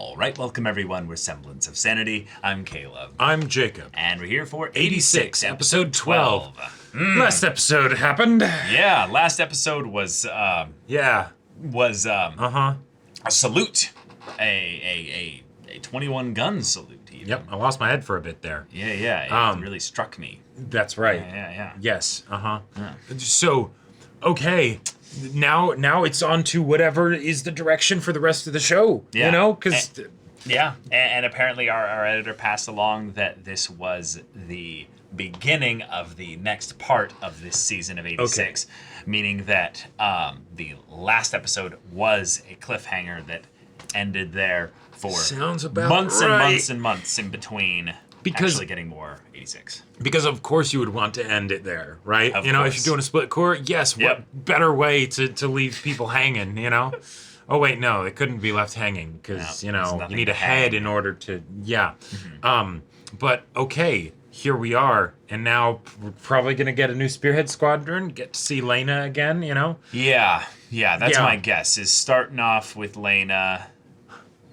All right, welcome everyone. We're Semblance of Sanity. I'm Caleb. I'm Jacob. And we're here for 86, episode 12. Last episode happened. Yeah, last episode was, a salute. A 21 gun salute, even. Yep, I lost my head for a bit there. Yeah, it really struck me. That's right. Yeah. Yes, Yeah. So, okay, now it's on to whatever is the direction for the rest of the show, Yeah. you know? Because... Yeah, and apparently our editor passed along that this was the beginning of the next part of this season of 86, meaning that the last episode was a cliffhanger that ended there for Sounds about months and right. months and months in between actually getting more 86. Because of course you would want to end it there, right? Of if course. you're doing a split core, yes, Yep. what better way to leave people hanging, you know? Oh, wait, no, it couldn't be left hanging because, No, there's nothing you need to a head hang. in order to, But, okay, here we are, and now we're probably going to get a new Spearhead Squadron, get to see Lena again, you know? Yeah, that's Yeah. my guess, is starting off with Lena,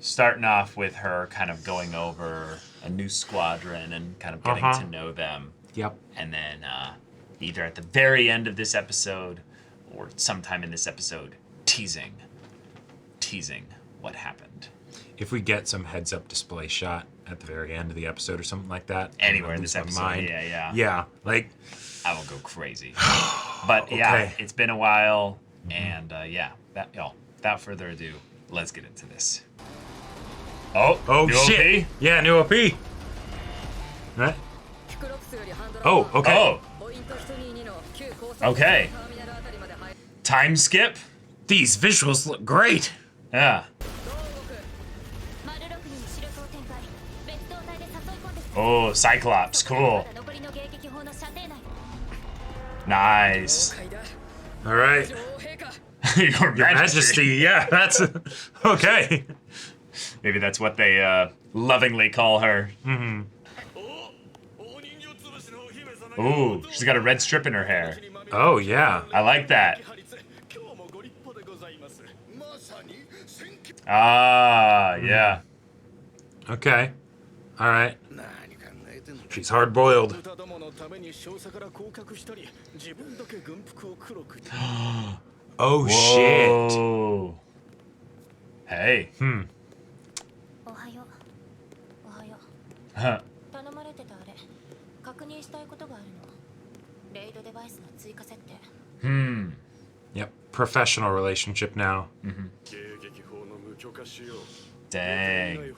starting off with her kind of going over a new squadron and kind of getting to know them. Yep. And then either at the very end of this episode or sometime in this episode, teasing what happened. If we get some heads-up display shot at the very end of the episode or something like that. Anywhere I'll in lose this my episode, mind. yeah. Yeah, like... I will go crazy. But yeah, Okay. it's been a while, and without further ado, let's get into this. Oh new shit! OP? Yeah, new OP! Right? Oh, okay. Okay. Time skip? These visuals look great! Yeah. Oh, Cyclops, cool. Nice. All right. Your Majesty, yeah, that's... Okay. Maybe that's what they lovingly call her. Mm-hmm. Ooh, she's got a red strip in her hair. Oh, yeah. I like that. Ah, yeah. Okay. All right. She's hard-boiled. Oh, shit. Whoa. Hey. Huh. 頼まれてたあれ確認したいことがあるのレイドデバイスの追加設定 Yep, professional relationship now. Dang.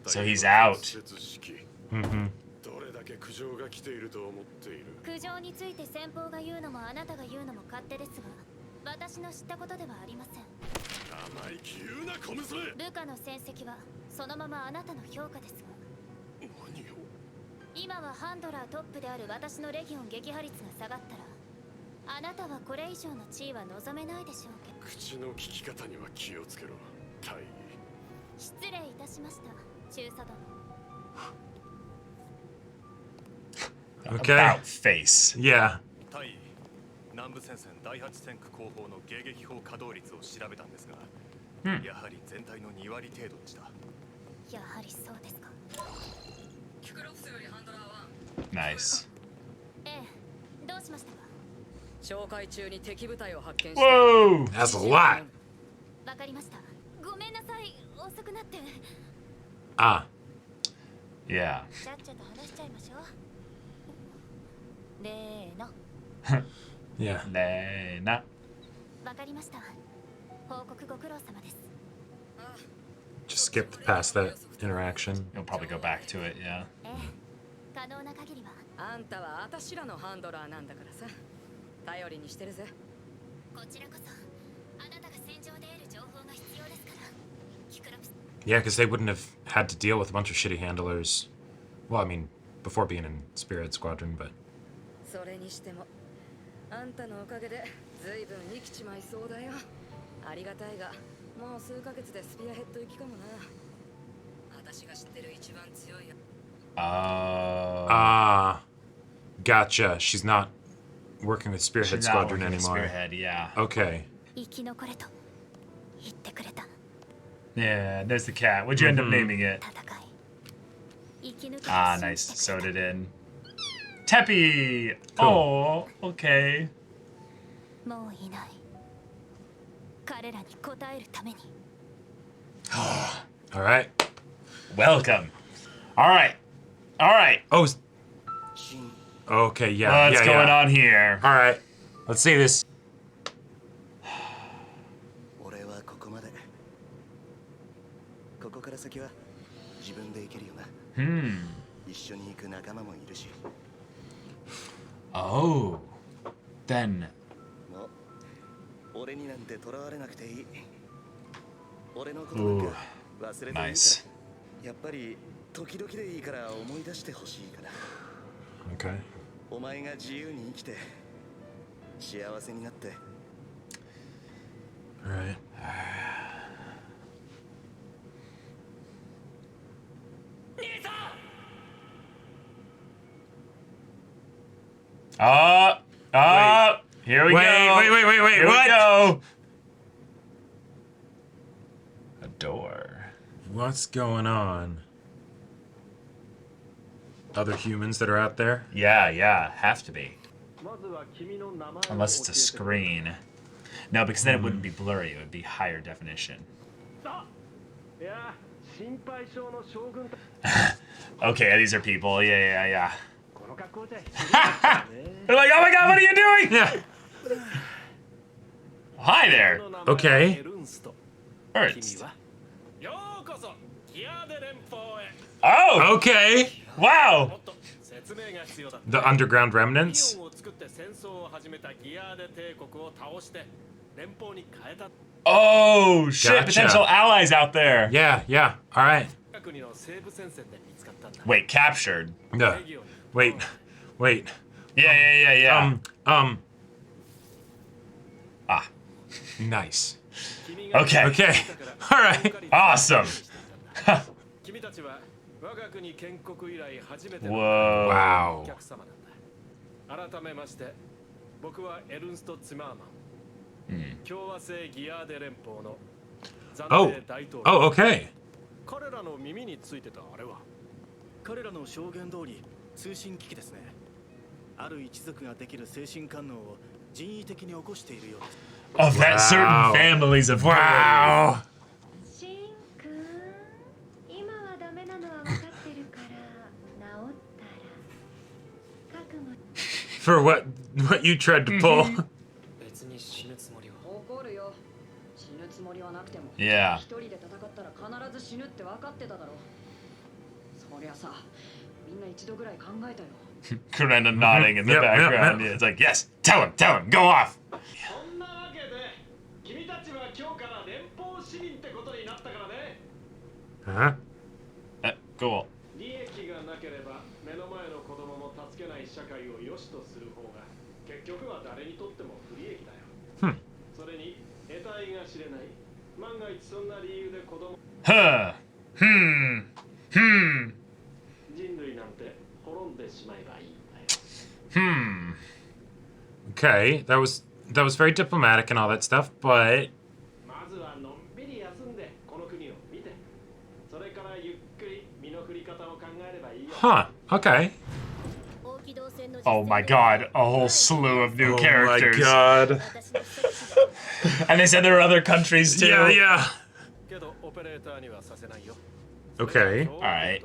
So he's out. 苦情について先方が言うのもあなたが言うのも勝手ですが私の知ったことではありません部下の戦績はそのままあなたの評価ですが今はハンドラートップである私のレギオン撃破率が下がったらあなたはこれ以上の地位は望めないでしょうけど口の聞き方には気をつけろ大尉失礼いたしました中佐殿 Okay. About face. Yeah. 大尉南部戦線第8戦区後方の迎撃砲稼働率を調べたんですが、やはり全体の2割程度でしたやはりそうですか Nice. ええどうしましたか Whoa! That's a lot. わかりましたごめんなさい遅くなって Ah. Yeah. ちゃっちゃと話しちゃいましょう例の Yeah. Lena. わかりました報告ご苦労様です Just skip past that interaction. You'll probably go back to it, yeah. ええ可能な限りはあんたは私らのハンドラーなんだからさ頼りにしてるぜこちらこそあなたが戦場で得る情報が必要ですからキクロプス Yeah, because they wouldn't have had to deal with a bunch of shitty handlers. Well, I mean, before being in Spirit Squadron, but... それにしてもあんたのおかげで随分生きちまいそうだよありがたいがもう数ヶ月でスピアヘッド行きかもな私が知ってる一番強い Ah. Gotcha. She's not working with Spearhead She's not Squadron working with anymore. Spearhead, yeah. Okay. 生き残れと言ってくれた Yeah, there's the cat. What'd you end up naming it? 戦い生き抜けて Ah, 信 nice. じてくれ Sewed it in. Teppy! Cool. Oh, okay. もういない彼らに応えるために All right. Welcome. All right. All right. Oh. Okay. Yeah. What's yeah, going yeah. on here? All right. Let's see this. 俺はここまで。ここから先は自分で行けるよな。一緒に行く仲間もいるし。 Oh. Then. もう俺になんて囚われなくていい。俺のことなんか忘れていいから。 Nice. やっぱり時々でいいから思い出してほしいから。 Okay. お前が自由に生きて幸せになって。 All right. Here we Wait, go. wait, wait, wait, wait, Here what? we go. A door. What's going on? Other humans that are out there? Yeah, have to be. Unless it's a screen. No, because then it wouldn't be blurry. It would be higher definition. Okay, these are people. Yeah. They're like, oh my god, what are you doing? Yeah. Hi there. Okay. Ernst. Oh, Okay. wow. The underground remnants? Oh, shit. Gotcha. Potential allies out there. Yeah. All right. Wait, captured. No. Wait. Yeah. Ah, Nice. okay. Okay. All right. Awesome. Whoa. Wow. 改めまして僕はエルンスト・ツィマーマン、共和制ギアーデ連邦の暫 Oh. 定大統領。 Oh, okay. 彼らの耳についてたあれは彼らの証言通り通信機器ですね。ある一族ができる精神官能を人為的に起こしているようです。 Of that certain families of Wow. シンくん今はダメなのは分かってるから治ったら覚悟 For what you tried to pull. 別に死ぬつもりは怒るよ。死ぬつもりはなくても Yeah. 一人で戦ったら必ず死ぬって分かってただろ。そりゃさ、みんな一度ぐらい考えたよ。 Kurena nodding in the Yep, background. yep. Yeah, it's like, yes, tell him, go off. そんなわけで君たちは今日から連邦市民ってことになったからね。 Huh? Cool. 利益がなければ目の前の子供も助けない社会を良しとする方が結局は誰にとっても不利益だよ。それに得体が知れない万が一そんな理由で子供 Huh. 人類なんて滅んでしまえばいいんだよ。 Okay. That was very diplomatic and all that stuff, but まずはのんびり休んでこの国を見て、それからゆっくり身の振り方を考えればいいよ。 huh. Okay. Oh my god, a whole slew of new Oh my characters. god. And they said there were other countries too. Yeah. けどオペレーターにはさせないよ。 Okay. Alright.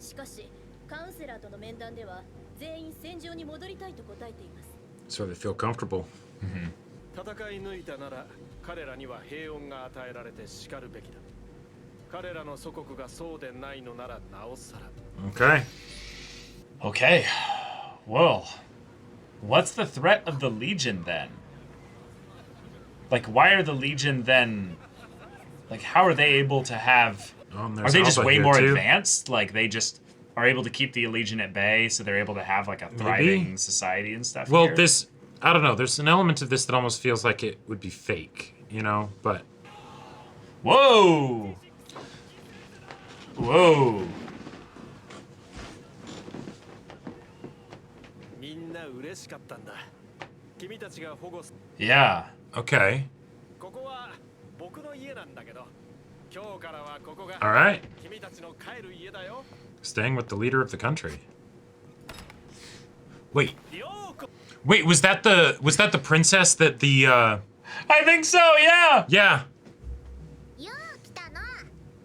しかしカウンセラーとの面談では全員戦場に戻りたいと答えています So they feel comfortable. 戦い抜いたなら彼らには平穏が与えられてしかるべきだ。彼らの祖国がそうでないのならなおさら。 Okay. Okay. Well, what's the threat of the Legion then? Like, why are the Legion then... Like, how are they able to have... There's Are they just Alpha way here, more too. advanced? Like, they just are able to keep the Legion at bay, so they're able to have, like, a thriving society and stuff Well, here? I don't know. There's an element of this that almost feels like it would be fake, you know? But Whoa! Whoa! みんな嬉しかったんだ。君たちが保護す。 Yeah. okay. ここは僕の家なんだけど、All right. Staying with the leader of the country. Wait, was that the princess that the I think so, yeah. yeah. よう来たの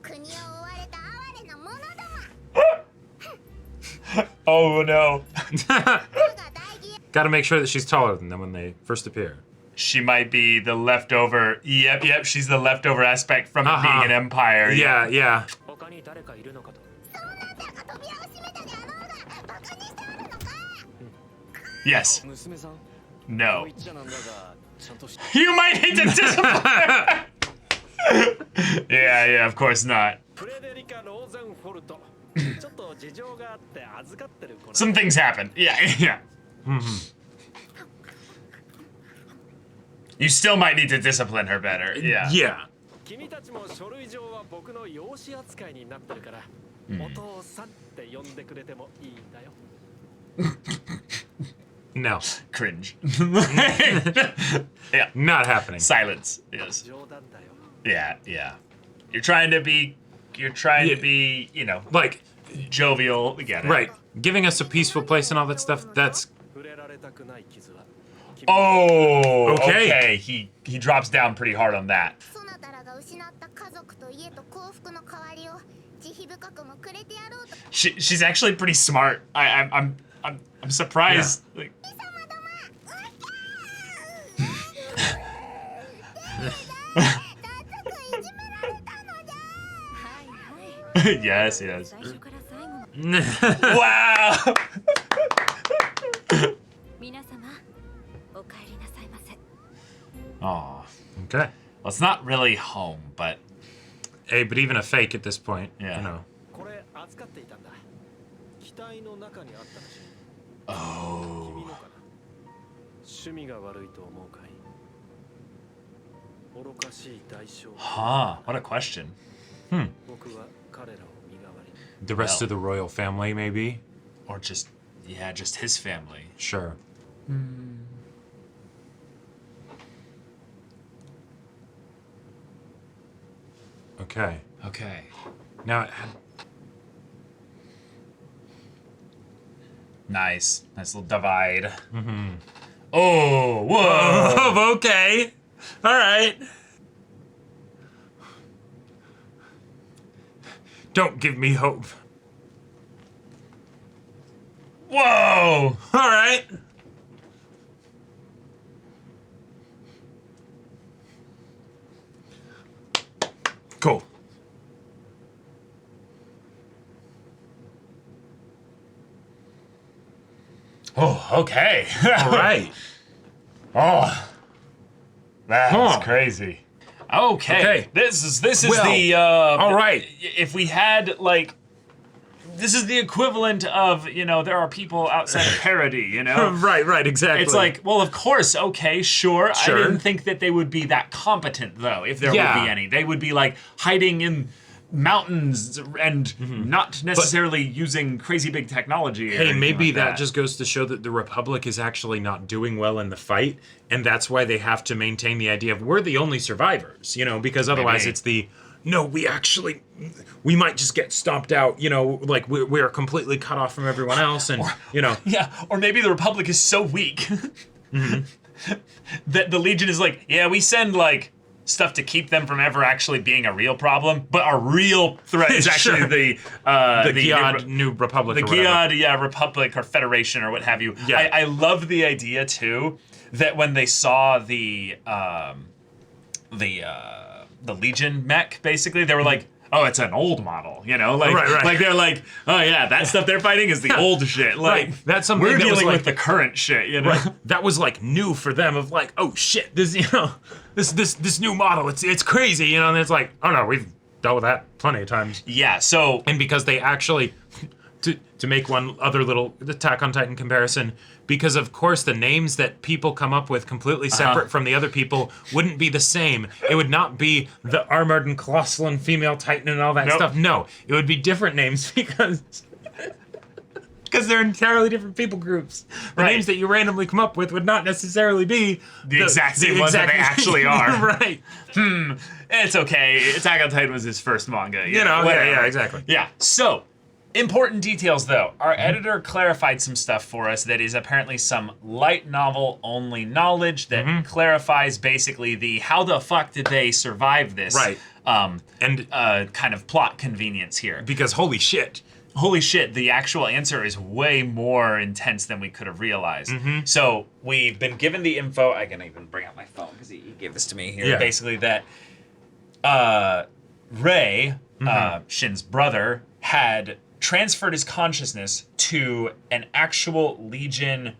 国を追われた哀れな者ども Oh no. 我が大義 Gotta make sure that she's taller than them when they first appear. She might be the leftover. Yep, she's the leftover aspect from it being an empire. Yeah, yeah. 他に誰かいるのかと。そんなんだか扉を閉めたであろうがバカにしておるのか Yes. 娘さん。 No. 言っちゃなんだが、ちゃんとして。 You might need to discipline. Yeah, of course not. フレデリカ・ローゼンフォルト。ちょっと事情があって預かってる子な。 Some things happen. Yeah. You still might need to discipline her better. Yeah. Yeah. 君たちも書類上は僕の養子扱いになってるから、お父さんって呼んでくれてもいいんだよ。 No. Cringe. Yeah. Not happening. Silence. Yes. 冗談だよ。 Yeah. You're trying to be, Like, jovial. We get it. right. Giving us a peaceful place and all that stuff, that's 触れられたくない傷は。 Oh, Okay. He drops down pretty hard on that. そなたらが失った家族と家と幸福の代わりを慈悲深くもくれてやろうと She's actually pretty smart. I'm surprised. Like, 早速いじめられたのじゃはいはい yes. 最初から最後まで Wow. 皆様お帰りなさいませ Oh, okay. well, it's not really home, but Hey, but even a fake at this point, Yeah. you know. これ預かっていたんだ。機体の中にあったらしい。 oh, 君のかな。趣味が悪いと思うかい。愚かしい代償。 huh? What a question. 僕は彼らを身代わりに。 The rest Well. of the royal family, maybe? Or just his family. Sure. Okay. Okay. Now, Nice little divide. Oh, whoa. oh, okay. All right. Don't give me hope. Whoa. All right. Cool. Oh, okay. All right. Oh, that's Huh. crazy. Okay. Okay. This is Well, the all right. If we had this is the equivalent of, there are people outside of parody, Right, exactly. It's like, well, of course, okay, sure. Sure. I didn't think that they would be that competent, though, if there Yeah. would be any. They would be, hiding in mountains and not necessarily using crazy big technology. or Hey, anything maybe like that just goes to show that the Republic is actually not doing well in the fight, and that's why they have to maintain the idea of we're the only survivors, because otherwise Maybe. it's no, we might just get stomped out, we are completely cut off from everyone else, and, Yeah, or maybe the Republic is so weak that the Legion is like, yeah, we send, stuff to keep them from ever actually being a real problem, but our real threat is actually Sure. the Giad New Republic the or whatever. Giad, Republic or Federation or what have you. Yeah. I love the idea too that when they saw the Legion mech, basically, they were like, oh, it's an old model, Right. like they're like, oh yeah, that stuff they're fighting is the old shit. Like, Right. That's something we're that was dealing like- with the current shit, Right. That was new for them of oh shit, this this new model, it's crazy, and it's like, oh no, we've dealt with that plenty of times. Yeah, so And because they actually, to make one other little Attack on Titan comparison, because of course the names that people come up with completely separate from the other people wouldn't be the same. It would not be the armored and colossal and female Titan and all that Nope. stuff. No, it would be different names because because they're entirely different people groups. The Right. names that you randomly come up with would not necessarily be The exact same ones that they actually are. Right. It's okay. Attack on Titan was his first manga. You know, whatever. yeah, exactly. Yeah. So, important details though. Our editor clarified some stuff for us that is apparently some light novel only knowledge that clarifies basically the how the fuck did they survive this Right. And kind of plot convenience here. because holy shit. Holy shit, the actual answer is way more intense than we could have realized. So we've been given the info. I can even bring out my phone because he gave this to me here. Yeah. Basically that Rei, Shin's brother, had transferred his consciousness to an actual Legion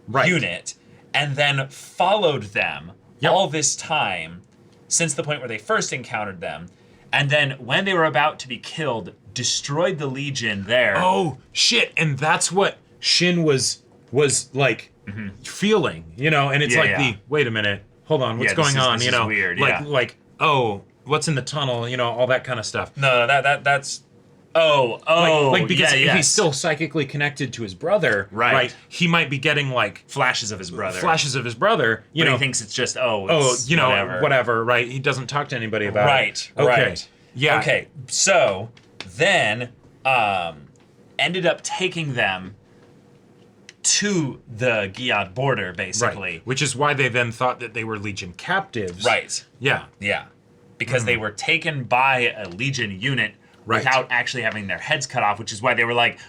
Right. unit and then followed them all this time since the point where they first encountered them. And then when they were about to be killed, destroyed the Legion there. Oh shit! And that's what Shin was like feeling, you know. And it's Yeah, like yeah. wait a minute, hold on, what's Yeah, this going is- on? this You is know, weird, like yeah. like oh, what's in the tunnel? You know, all that kind of stuff. No, that's Like because yeah, if yes. he's still psychically connected to his brother, Right. he might be getting like flashes of his brother. flashes of his brother. You But know, he thinks it's just you know, whatever. Right? He doesn't talk to anybody about Right, it. Okay. right. Yeah. Okay, so then ended up taking them to the Giad border, basically. Right. Which is why they then thought that they were Legion captives. Right. Yeah. Yeah. Because they were taken by a Legion unit Right. without actually having their heads cut off, which is why they were like,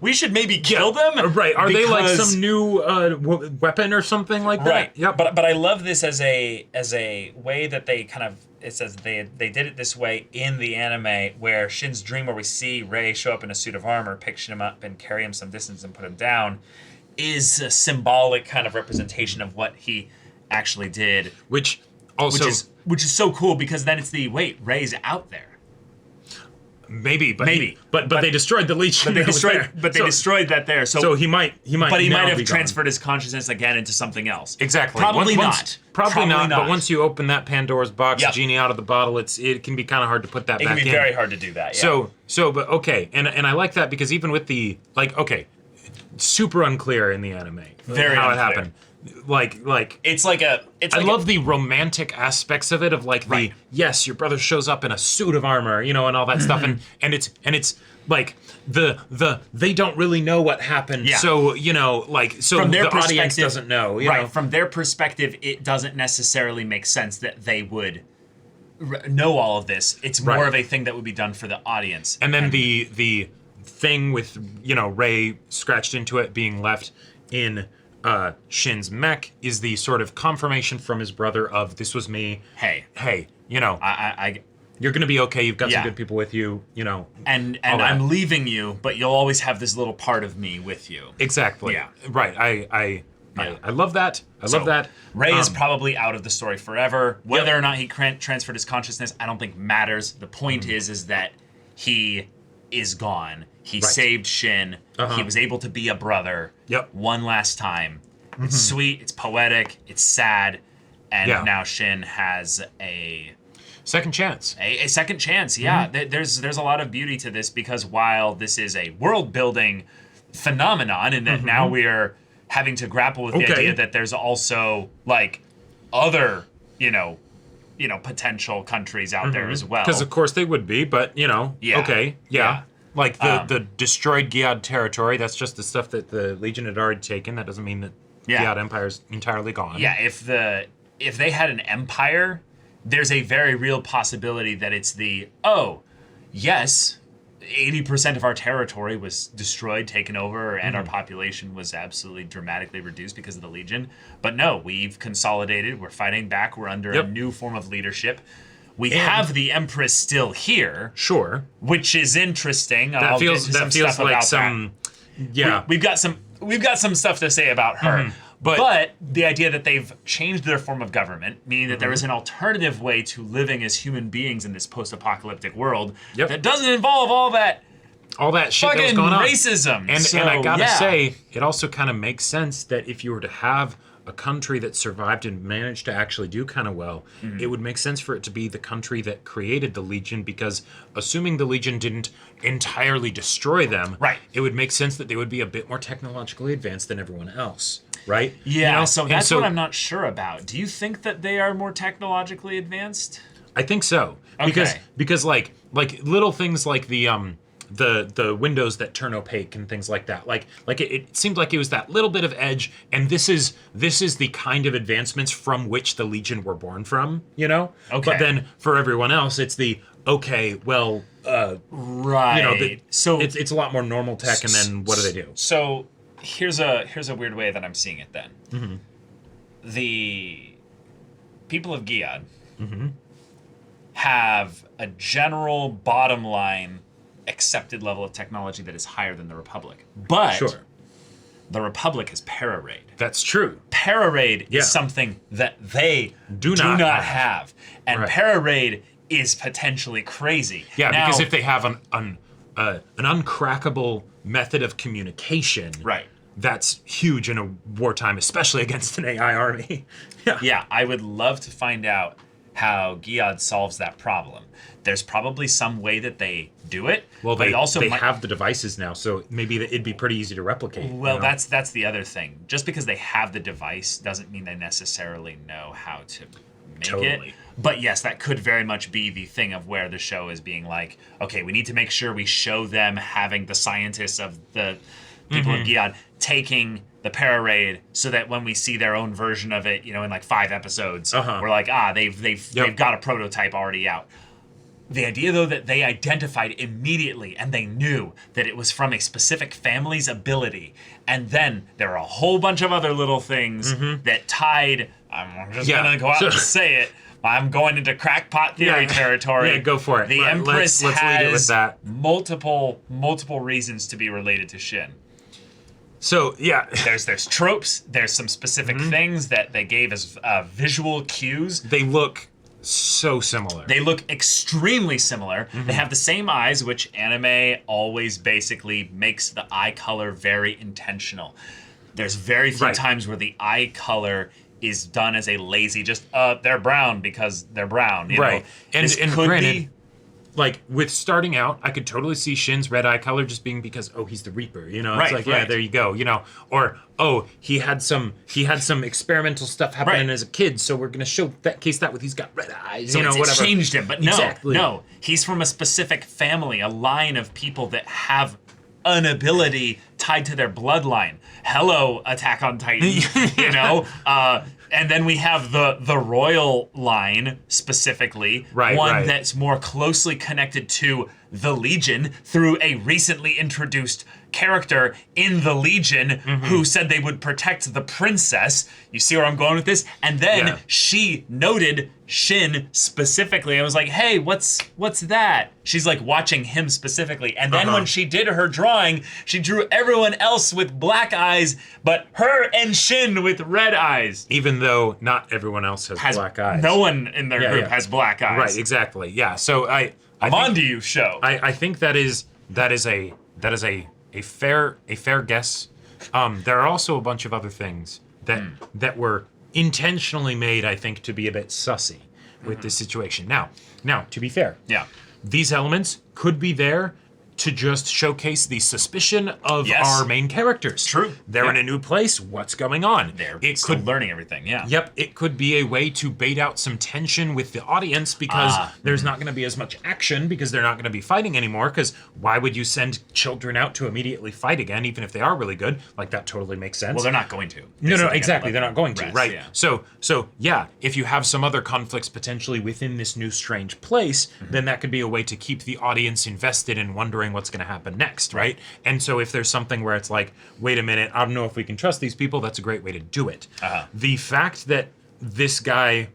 we should maybe kill them. Right. Are they like because- some new weapon or something like that? Right. Yep. But I love this as a way that they kind of, it says they did it this way in the anime, where Shin's dream, where we see Rei show up in a suit of armor, pick him up and carry him some distance and put him down, is a symbolic kind of representation of what he actually did. Which also Which is so cool, because then it's Rei's out there. maybe, but Maybe. but they destroyed the Legion. But they that was destroyed there. but they So- destroyed that there. So he might. But he now might have be gone. transferred his consciousness again into something else. Exactly. Probably Once- not. Probably not. not. But once you open that Pandora's box, Yep. genie out of the bottle, it can be kind of hard to put that It back can be in. very hard to do that. Yeah. But okay, and I like that, because even with the super unclear in the anime Very how unclear. it happened. Like it's like a. It's I like love the romantic aspects of it, of like Right. yes, your brother shows up in a suit of armor, you know, and all that stuff, and it's like they don't really know what happened, Yeah. so you know, like, so from their the audience perspective doesn't know, you right? know? From their perspective, it doesn't necessarily make sense that they would know all of this. It's more Right. of a thing that would be done for the audience. And then the thing with, you know, Rei scratched into it being left in Shin's mech is the sort of confirmation from his brother of, this was me. Hey, You know, I you're gonna be okay. You've got Yeah. some good people with you. You know, and all that. I'm leaving you, but you'll always have this little part of me with you. Exactly. Yeah. Right. I love that. I So, love that. Rei is probably out of the story forever. Whether or not he transferred his consciousness, I don't think matters. The point is that he is gone. He Right. saved Shin. He was able to be a brother. Yep. One last time. It's sweet. It's poetic. It's sad. And Yeah. now Shin has a Second chance. second chance. Yeah. There's a lot of beauty to this, because while this is a world building phenomenon, in that now we're having to grapple with the Okay. idea that there's also like other, you know, potential countries out there as well. Because of course they would be, but you know, Yeah. okay, yeah. Yeah. Like the destroyed Giad territory. That's just the stuff that the Legion had already taken. That doesn't mean that Yeah. Giad Empire's entirely gone. Yeah, if they had an empire, there's a very real possibility that it's yes, 80% of our territory was destroyed, taken over, and our population was absolutely dramatically reduced because of the Legion. But no, we've consolidated, we're fighting back, we're under Yep. a new form of leadership. We have the Empress still here, Sure. which is interesting. That I'll feels get to some stuff like about some. that. Yeah. We've got some stuff to say about her. But the idea that they've changed their form of government, meaning that there is an alternative way to living as human beings in this post-apocalyptic world that doesn't involve all that shit that was fucking going on. racism. And So, I gotta yeah. say, it also kind of makes sense that if you were to have a country that survived and managed to actually do kind of well, it would make sense for it to be the country that created the Legion, because assuming the Legion didn't entirely destroy them, right, it would make sense that they would be a bit more technologically advanced than everyone else, right? Yeah, You know? so that's what I'm not sure about. Do you think that they are more technologically advanced? I think so. Okay. Because like little things like the windows that turn opaque and things like that. Like it seemed like it was that little bit of edge, and this is the kind of advancements from which the Legion were born from, you know? Okay. But then for everyone else, it's right. You know, so it's a lot more normal tech, and then what do they do? So here's a weird way that I'm seeing it then. Mm-hmm. The people of Giad have a general bottom line accepted level of technology that is higher than the Republic. But Sure. the Republic has Para-Raid. That's true. Para-Raid Yeah. is something that they Do not have. And Right. Para-Raid is potentially crazy. Yeah, Now, because if they have an uncrackable method of communication, right. that's huge in a wartime, especially against an AI army. Yeah, I would love to find out how Giad solves that problem. There's probably some way that they do it. Well, but they it also might have the devices now, so maybe it'd be pretty easy to replicate. Well, you know? that's the other thing. Just because they have the device doesn't mean they necessarily know how to make it. Totally. But yes, that could very much be the thing of where the show is being like, okay, we need to make sure we show them having the scientists of the people of Giad taking the Para-Raid, so that when we see their own version of it, you know, in like 5 episodes, we're like, they've got a prototype already out. The idea, though, that they identified immediately and they knew that it was from a specific family's ability, and then there are a whole bunch of other little things that tied. I'm just gonna go out and say it. I'm going into crackpot theory territory. Yeah, go for it. The Empress let's has lead it with that. multiple reasons to be related to Shin. So yeah, There's tropes. There's some specific things that they gave as visual cues. they look so similar. They look extremely similar. They have the same eyes, which anime always basically makes the eye color very intentional. There's very few Right. times where the eye color is done as a lazy, just they're brown because they're brown. You Right. know? And This could granted, be. like with starting out, I could totally see Shin's red eye color just being because he's the Reaper, you know. It's Right, like yeah, right. there you go, you know. Or he had some experimental stuff happening Right. as a kid, so we're gonna show that with he's got red eyes, So you know, it's whatever. changed him, but no, Exactly. no, he's from a specific family, a line of people that have an ability tied to their bloodline. Hello, Attack on Titan, you know. And then we have the royal line specifically, Right, one right. that's more closely connected to the Legion through a recently introduced character in the Legion who said they would protect the princess. You see where I'm going with this? And then Yeah. she noted Shin specifically. I was like, hey, what's that? She's like watching him specifically. And then when she did her drawing, she drew everyone else with black eyes, but her and Shin with red eyes. Even though not everyone else has black eyes. No one in their group has black eyes. Right, exactly. Yeah. So I I'm think- on to you, show. I think that is a fair guess. There are also a bunch of other things that were intentionally made, I think, to be a bit sussy with this situation. Now, to be fair, Yeah. these elements could be there to just showcase the suspicion of Yes. our main characters. True. They're Yeah. in a new place. What's going on? They're It still could learning everything, yeah. Yep, it could be a way to bait out some tension with the audience because there's not going to be as much action because they're not going to be fighting anymore. Because why would you send children out to immediately fight again, even if they are really good? Like, that totally makes sense. Well, they're not going to. No, exactly. They're not going to, rest, right? yeah. So yeah, if you have some other conflicts potentially within this new strange place, then that could be a way to keep the audience invested in wondering what's going to happen next, right? And so if there's something where it's like, wait a minute, I don't know if we can trust these people, that's a great way to do it. The fact that this guy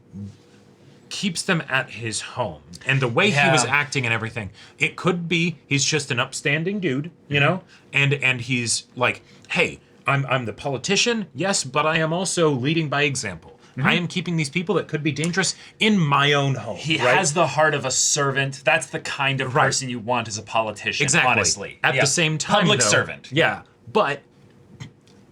keeps them at his home and the way he was acting and everything, it could be he's just an upstanding dude, you know, and he's like, hey, I'm the politician, yes, but I am also leading by example. I am keeping these people that could be dangerous in my own home. He right? has the heart of a servant. That's the kind of Right. person you want as a politician, Exactly. honestly. At Yeah. the same time, Public though, servant. Yeah, but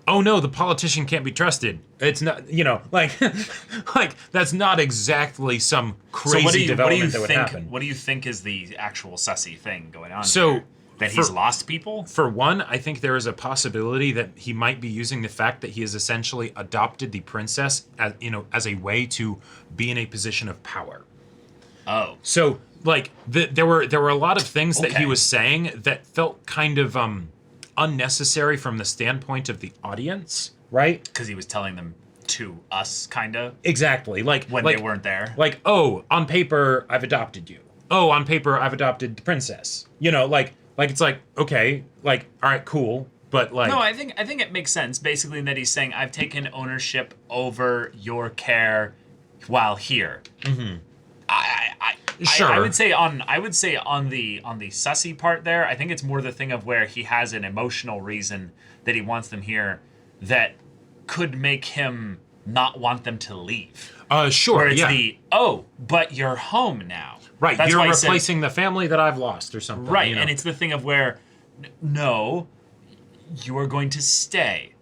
oh no, the politician can't be trusted. It's not, like that's not exactly some crazy development that would happen. What do you think is the actual sussy thing going on? So here? That he's lost people? For one, I think there is a possibility that he might be using the fact that he has essentially adopted the princess as a way to be in a position of power. Oh. So like there were a lot of things that he Okay. was saying that felt kind of unnecessary from the standpoint of the audience, right? Because he was telling them to us, kind of. Exactly. Like When they weren't there. Like, oh, on paper, I've adopted you. Oh, on paper, I've adopted the princess. Like it's like, okay, like, all right, cool. But like, No, I think it makes sense. Basically, that he's saying, I've taken ownership over your care while here. Mm-hmm. Sure. I would say on the sussy part there, I think it's more the thing of where he has an emotional reason that he wants them here that could make him not want them to leave. Sure, Where it's yeah. but you're home now. Right, That's you're why he said- replacing the family that I've lost or something. Right, and it's the thing of where, no, you are going to stay.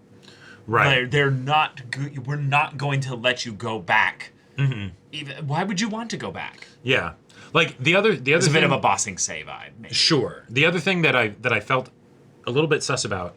right. We're not going to let you go back. Mm-hmm. Even, why would you want to go back? Yeah. Like the other It's a thing, bit of a Bossing Say vibe. Maybe. Sure. The other thing that I felt a little bit sus about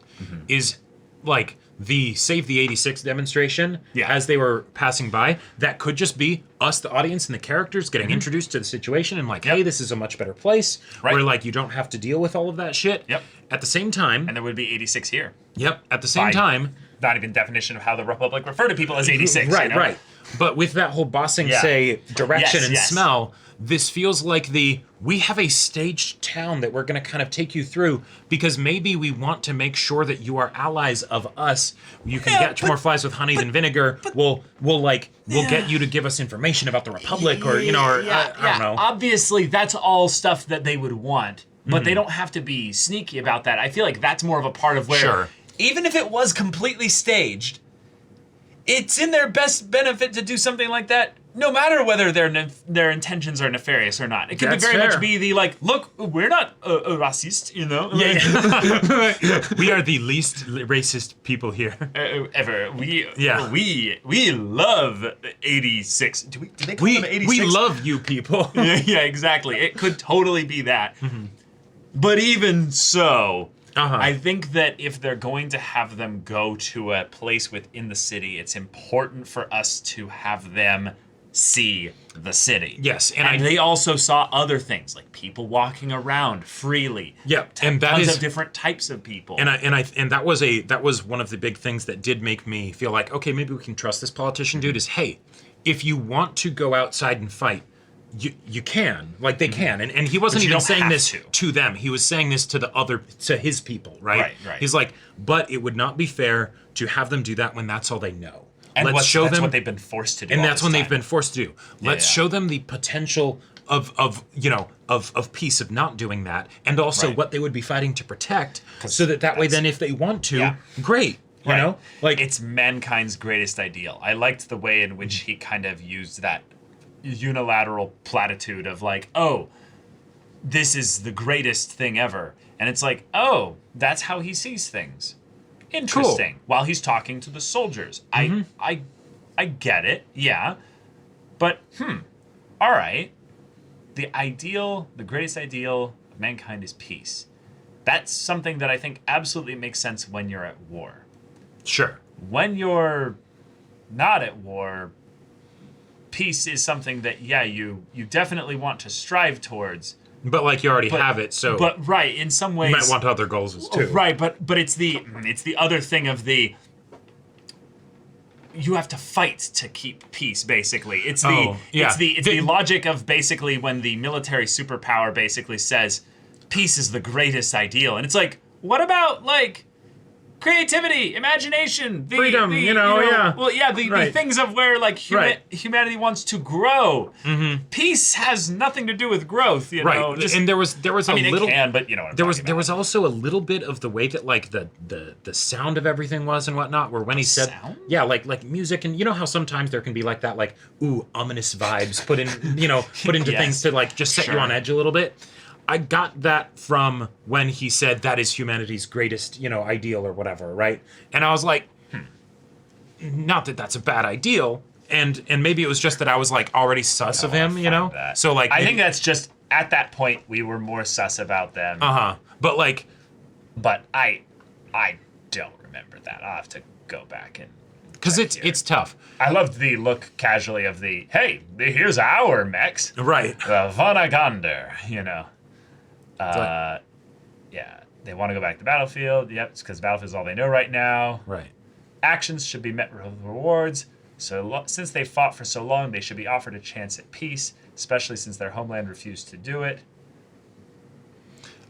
is like the Save the 86 demonstration as they were passing by. That could just be us, the audience, and the characters getting introduced to the situation and like, hey, this is a much better place where like you don't have to deal with all of that shit. Yep. At the same time, And there would be 86 here. yep. At the same By- time, Not even definition of how the Republic refer to people as 86. right, you know? right. But with that whole bossing say direction Yes, and yes. smell, this feels like we have a staged town that we're going to kind of take you through because maybe we want to make sure that you are allies of us. You can catch more flies with honey than vinegar. We'll get you to give us information about the Republic or I don't know. Obviously, that's all stuff that they would want, but they don't have to be sneaky about that. I feel like that's more of a part of where, Sure. even if it was completely staged, it's in their best benefit to do something like that, no matter whether their intentions are nefarious or not. It could That's be very fair. much be the like, look, we're not a racist, you know? We are the least racist people here. Ever. We love 86. Do they call them 86? We love you people. Yeah, exactly. It could totally be that. But even so, I think that if they're going to have them go to a place within the city, it's important for us to have them see the city. Yes, and they also saw other things like people walking around freely. Yep, and that tons is of different types of people. And that was one of the big things that did make me feel like, okay, maybe we can trust this politician dude. Is, hey, if you want to go outside and fight, you can, like they can, and he wasn't But you even don't saying have this to them. He was saying this to his people, right? Right. He's like, but it would not be fair to have them do that when that's all they know. And Let's show that's them what they've been forced to do. and all that's this when time. they've been forced to do. Let's show them the potential of peace of not doing that, and also Right. what they would be fighting to protect, so that way, then if they want to, great, you Right. know, like it's mankind's greatest ideal. I liked the way in which he kind of used that unilateral platitude of like, oh, this is the greatest thing ever. And it's like, oh, that's how he sees things. Interesting. While he's talking to the soldiers. I get it, yeah. But, all right. The greatest ideal of mankind is peace. That's something that I think absolutely makes sense when you're at war. sure. When you're not at war, peace is something that, you definitely want to strive towards. But like you already have it, so But right, in some ways, you might want other goals too. right, but it's the other thing of the you have to fight to keep peace. Basically, it's the logic of basically when the military superpower basically says peace is the greatest ideal, and it's like, what about like creativity, imagination, Freedom, yeah. Well, yeah, the Right. things of where like Right. humanity wants to grow. Peace has nothing to do with growth, you Right, know. Just, and there was I mean, a little it can, but you know what I'm there talking was about. also a little bit of the way that like the sound of everything was and whatnot, where when he said sound? like music, and you know how sometimes there can be like that like ominous vibes put into Yes. things to like just set you Sure. on edge a little bit. I got that from when he said that is humanity's greatest ideal or whatever, right? And I was like, not that that's a bad ideal, and maybe it was just that I was like already sus of him, you know. That. So like, I think that's just at that point we were more sus about them. But like, but I don't remember that. I'll have to go back and. Because it's tough. I loved the look casually of the, hey, here's our mechs. Right. The Vanagander, you know. Yeah, they want to go back to the battlefield. Yep, it's because the battlefield is all they know right now. Right. Actions should be met with rewards. So since they fought for so long, they should be offered a chance at peace, especially since their homeland refused to do it.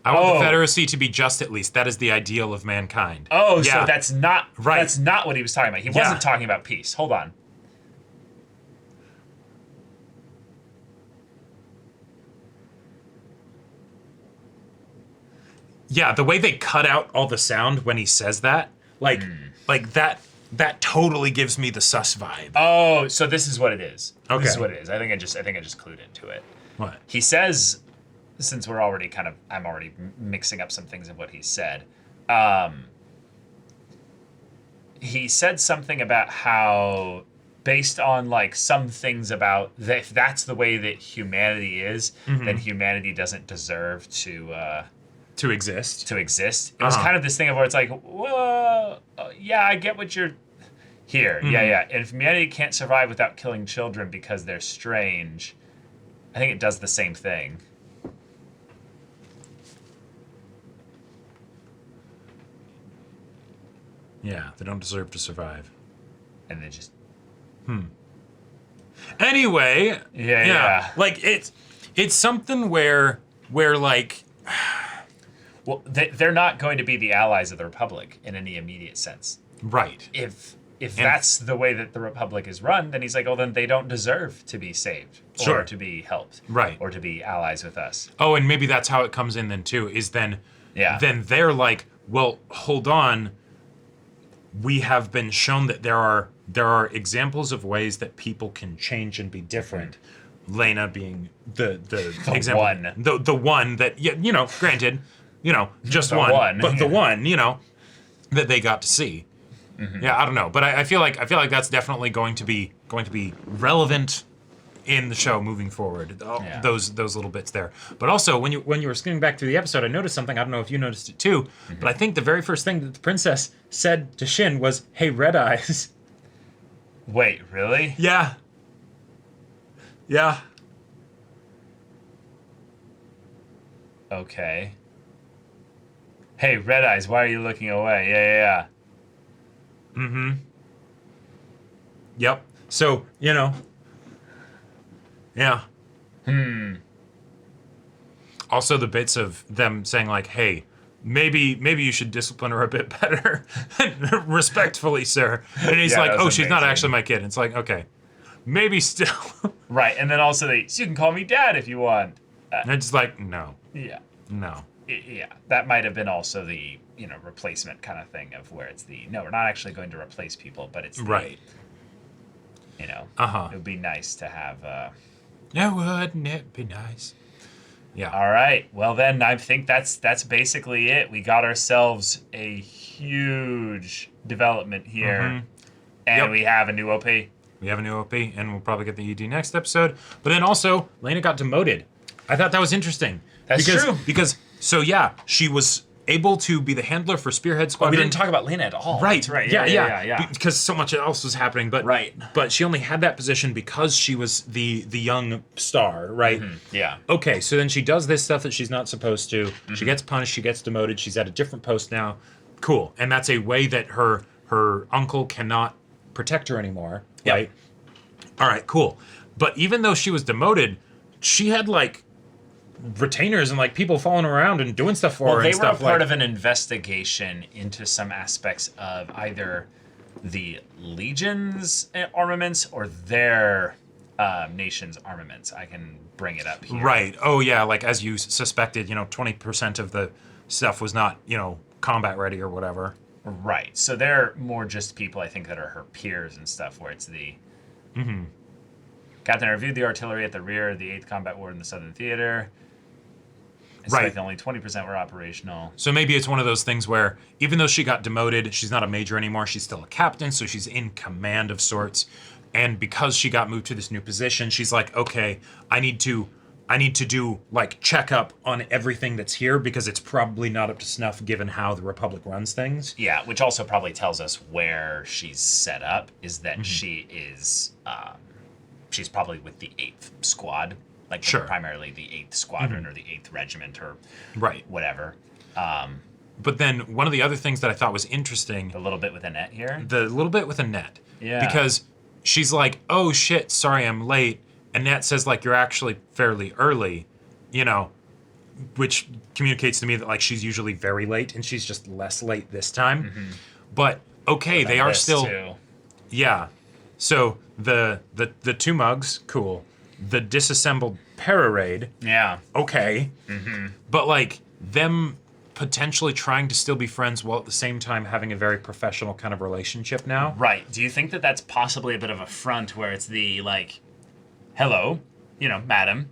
I want the Confederacy to be just at least. That is the ideal of mankind. Oh, yeah. So that's not right. That's not what he was talking about. He wasn't talking about peace. Hold on. Yeah, the way they cut out all the sound when he says that, like that totally gives me the sus vibe. Oh, so this is what it is. Okay. This is what it is. I think I just clued into it. What? He says, since we're already I'm already mixing up some things of what he said. He said something about how, based on like some things about that, if that's the way that humanity is, then humanity doesn't deserve to exist. It was kind of this thing of where it's like, whoa, yeah, I get what you're here. Yeah. And if humanity can't survive without killing children because they're strange, I think it does the same thing. Yeah, they don't deserve to survive. And they just... Anyway. Yeah. Like, it's something where like... Well, they're not going to be the allies of the Republic in any immediate sense. Right. If that's the way that the Republic is run, then he's like, oh, then they don't deserve to be saved. Sure. Or to be helped. Right. Or to be allies with us. Oh, and maybe that's how it comes in then, too, is then they're like, well, hold on. We have been shown that there are examples of ways that people can change and be different. Lena being the example, one. the one that granted, just The one, one, but the one, that they got to see. Yeah, I don't know, but I feel like that's definitely going to be relevant in the show moving forward. Those little bits there. But also when you were skimming back through the episode, I noticed something. I don't know if you noticed it too, but I think the very first thing that the princess said to Shin was, "Hey, Red Eyes." Wait, really? Yeah. Yeah. Okay. Hey, Red Eyes, why are you looking away? Yeah. Yep. So, yeah. Also the bits of them saying like, hey, maybe you should discipline her a bit better. Respectfully, sir. And he's like, oh, she's not actually my kid. And it's like, okay, maybe still. Right. And then also so you can call me dad if you want. And it's like, no. Yeah. No. Yeah. That might have been also the, replacement kind of thing of where it's no, we're not actually going to replace people, but it's right. It would be nice to have Yeah, wouldn't it be nice? Yeah. All right. Well, then I think that's basically it. We got ourselves a huge development here, and we have a new OP. We have a new OP, and we'll probably get the ED next episode. But then also, Lena got demoted. I thought that was interesting. That's true. Because she was able to be the handler for Spearhead Squadron. We didn't talk about Lena at all. Right. That's right. Yeah. Because so much else was happening. But right. But she only had that position because she was the young star, right? Yeah. Okay, so then she does this stuff that she's not supposed to. She gets punished. She gets demoted. She's at a different post now. Cool. And that's a way that her uncle cannot protect her anymore, right? All right, cool. But even though she was demoted, she had like retainers and like people following around and doing stuff for her. They and were a stuff part of an investigation into some aspects of either the Legion's armaments or their nation's armaments. I can bring it up here. Right. Oh yeah, like as you suspected, 20% of the stuff was not, combat ready or whatever. Right. So they're more just people, I think, that are her peers and stuff, where it's the... Captain, I reviewed the artillery at the rear of the 8th Combat Ward in the Southern Theater. It's Right. like only 20% were operational. So maybe it's one of those things where even though she got demoted, she's not a major anymore. She's still a captain, so she's in command of sorts. And because she got moved to this new position, she's like, okay, I need to do like checkup on everything that's here because it's probably not up to snuff given how the Republic runs things. Yeah, which also probably tells us where she's set up is that she is, she's probably with the 8th Squad, like Sure. primarily the 8th Squadron or the 8th Regiment or Right. whatever. But then one of the other things that I thought was interesting, A little bit with Annette here. the little bit with Annette. Yeah. Because she's like, oh shit, sorry I'm late. Annette says like, you're actually fairly early, you know, which communicates to me that like she's usually very late and she's just less late this time. But okay, they are This, still, too. yeah. So the two mugs, cool. The disassembled Pararade, Yeah. okay. But like them potentially trying to still be friends while at the same time having a very professional kind of relationship now. Right. Do you think that that's possibly a bit of a front where it's the like, hello, you know, madam,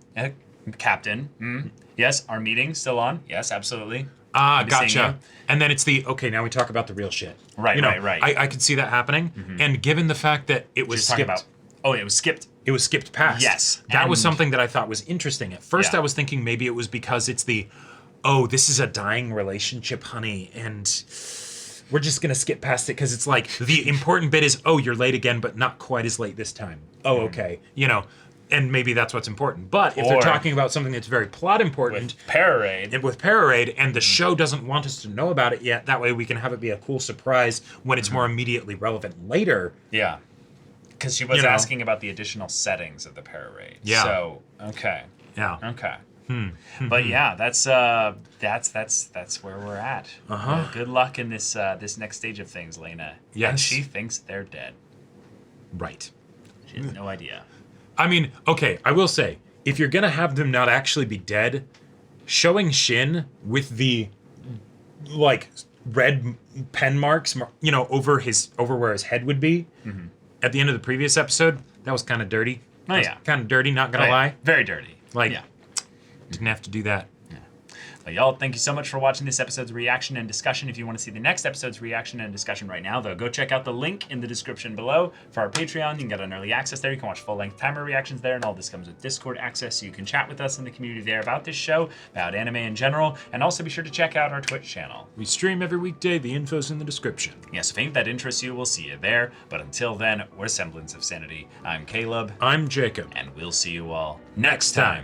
captain. Yes, our meeting still on? Yes, absolutely. Ah, Good to see gotcha. you. And then it's the, okay, now we talk about the real shit. Right, You know, right. I could see that happening. And given the fact that it was Just talking skipped, about. Oh, it was skipped. it was skipped past. Yes, That was and- something that I thought was interesting. At first Yeah. I was thinking maybe it was because it's the, oh, this is a dying relationship, honey, and we're just going to skip past it because it's like the important bit is, oh, you're late again, but not quite as late this time. Oh, okay. You know, and maybe that's what's important. But if they're Or- talking about something that's very plot important, With Pararade. and with Pararade, and the show doesn't want us to know about it yet, that way we can have it be a cool surprise when it's more immediately relevant later. Yeah. Because she was You know. asking about the additional settings of the Pararade. Yeah. So, okay. Yeah. Okay. But yeah, that's where we're at. Uh-huh. Good luck in this this next stage of things, Lena. Yes. And she thinks they're dead. Right. She has no idea. I mean, okay, I will say, if you're gonna have them not actually be dead, showing Shin with the like red pen marks, you know, over where his head would be, at the end of the previous episode, that was kind of dirty. Oh, yeah. Kind of dirty, not gonna Oh, yeah. lie. Very dirty. Like, yeah. didn't have to do that. But y'all, thank you so much for watching this episode's reaction and discussion. If you want to see the next episode's reaction and discussion right now, though, go check out the link in the description below for our Patreon. You can get an early access there. You can watch full-length timer reactions there, and all this comes with Discord access, so you can chat with us in the community there about this show, about anime in general, and also be sure to check out our Twitch channel. We stream every weekday. The info's in the description. Yes, if any of that interests you, we'll see you there. But until then, we're Semblance of Sanity. I'm Caleb, I'm Jacob. and we'll see you all Next time.